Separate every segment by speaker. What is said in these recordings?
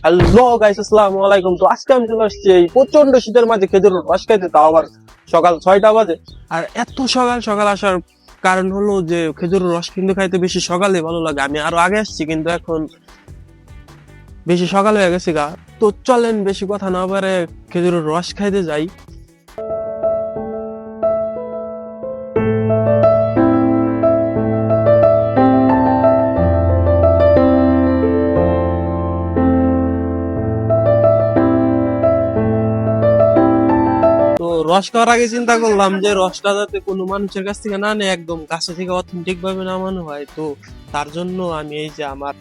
Speaker 1: Hello guys, আসসালামু আলাইকুম। তো আজকে আমি চলে আসছি এই প্রচন্ড শীতের মাঝে খেজুরের রস খাইতে, তাও আবার সকাল 6টা বাজে। আর এত সকাল সকাল আসার কারণ হলো যে খেজুরের রস কিন্তু খাইতে বেশি সকালে ভালো লাগে। আমি আরো আগে আসছি কিন্তু এখন বেশি সকাল হয়ে গেছে গা। তো চলেন বেশি কথা না পারে খেজুরের রস খাইতে যাই। তো রস খাওয়ার আগে চিন্তা করলাম যে রসটা যাতে কোনো মানুষের কাছ থেকে না নেয়, একদম গাছে থেকে অথেন্টিক ভাবে নামানো হয়। তো তার জন্য আমি এই যে আমার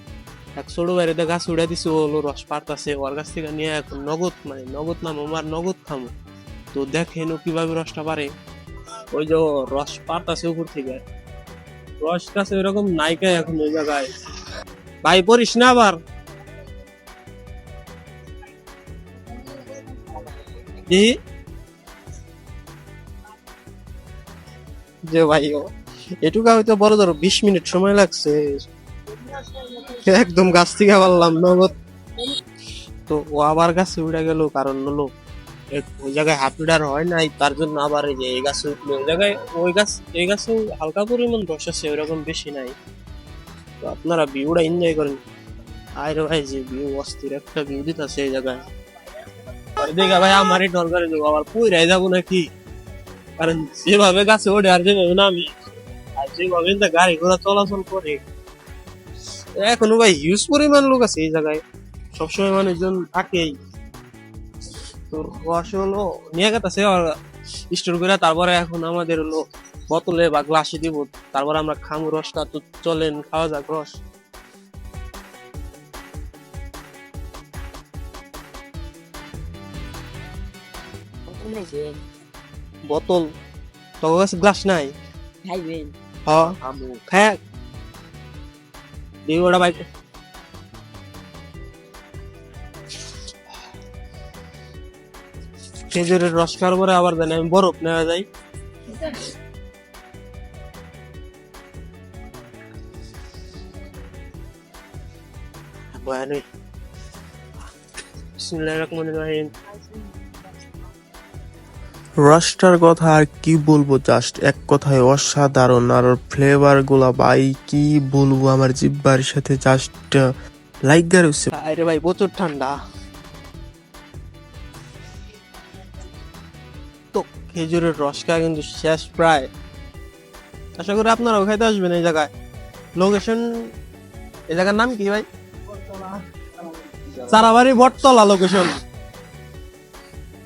Speaker 1: এক ছোট বাইরে গাছ উড়ে দিছি, ও হলো রস পারতাছে, ওর কাছ থেকে নিয়ে এখন নগদ মানে নগদ নাম আমার নগদ খামো। তো দেখেন ও কিভাবে রসটা পারে। ওই যে ও রস পারতাছে উপর থেকে, রস কাছে এরকম নাইকা এখন ওই জায়গায়। ভাই পড়িস না আবার। জি যে ভাই ও এটুকু হয়তো বড় ধরো 20 মিনিট সময় লাগছে, একদম গাছ থেকে পারলাম নগদ। তো ও আবার গাছে উড়ে গেল, কারণ হলো ওই জায়গায় হাফ লিটার হয় নাই, তার জন্য আবার এই যে এই গাছে উঠলো। ওই জায়গায় ওই গাছ এই গাছেও হালকা পরিমাণ রস আছে, ওইরকম বেশি নাই। তো আপনারা ভিউটা এনজয় করেন। আরে ভাই যে ভিউ, অস্থির একটা ভিউ দিতেছে এই জায়গায়। দেখে ভাই আমারই ডর করে দেবো, আবার পুইরাই যাবো নাকি। কারণ যেভাবে গাছে ওঠে আর যেভাবে নামি, আর যেভাবে গাড়ি ঘোড়া চলাচল করে, এখনো ভাই হিউজ পরিমাণ লোক আছে এই জায়গায়, সবসময় মানুষজন থাকেই। তো রস হলো নিয়ে গেছে স্টোর করে, তারপরে এখন আমাদের হলো বোতলে বা গ্লাসে দিব, তারপর আমরা খামু রসটা। তো চলেন খাওয়া যাক রস।
Speaker 2: খাইছেন
Speaker 1: বোতল তো কাছে গ্লাস নাই।
Speaker 2: খাইবেন
Speaker 1: হ্যাঁ খায় দিই ওটা বাইক। খেজুরের রস খাওয়ার পরে আবার জানি আমি বরফ নেওয়া যাই। বয়ানি বিসমিল্লাহির রহমানির রহিম।
Speaker 3: রসটার কথা আর কি বলবো, জাস্ট এক কথায় অসাধারণ। আর ফ্লেভার গুলা ভাই কি বলবো, আমার জিব্বার সাথে জাস্ট লাইগা রয়েছে।
Speaker 1: আরে ভাই প্রচুর ঠান্ডা। তো খেজুরের রস খাওয়া কিন্তু শেষ প্রায়। আশা করি আপনারাও খাইতে আসবেন এই জায়গায়। লোকেশন, এই জায়গার নাম কি ভাই? চারাবাড়ি বটতলা লোকেশন।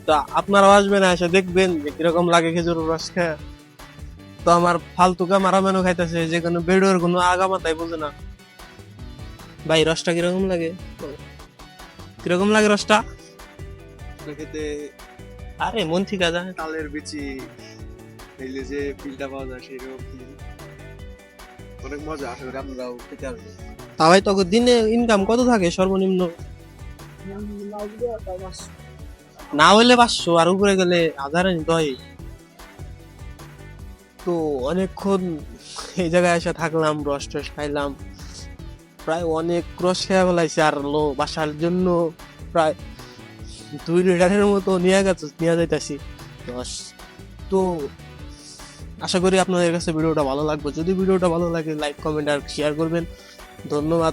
Speaker 1: তা আপনারাও আসবেন, এসে দেখবেন যে কিরকম লাগে খেজুরের রস খায়। তো আমার ফালতু ক্যামেরাম্যানও খাইতেছে, যে কোনো ভিডিওর কোনো আগামাতাই বোঝে না। ভাই রসটা কিরকম লাগে, কিরকম লাগে রসটা?
Speaker 4: খেতে
Speaker 1: আরে মন ঠিক আছে।
Speaker 4: তালের বিচি খেলে যে ফিলটা পাওয়া যায় সেরকম feel। অনেক মজা, আশা করি আপনারাও খেতে আসবেন।
Speaker 1: তা ভাই তোকে দিনে ইনকাম কত থাকে সর্বনিম্ন? না হইলে 500, আর উপরে গেলে 1000 নিতে হয়। তো অনেকক্ষণ এই জায়গায় এসে থাকলাম, রস টস খাইলাম, প্রায় অনেক রস খেয়ে ফেলাইছে। আর লো বাসার জন্য প্রায় 2 লিটারের মতো নিয়ে যাইতাছি রস। তো আশা করি আপনাদের কাছে ভিডিওটা ভালো লাগবে। যদি ভিডিওটা ভালো লাগে লাইক কমেন্ট আর শেয়ার করবেন। ধন্যবাদ।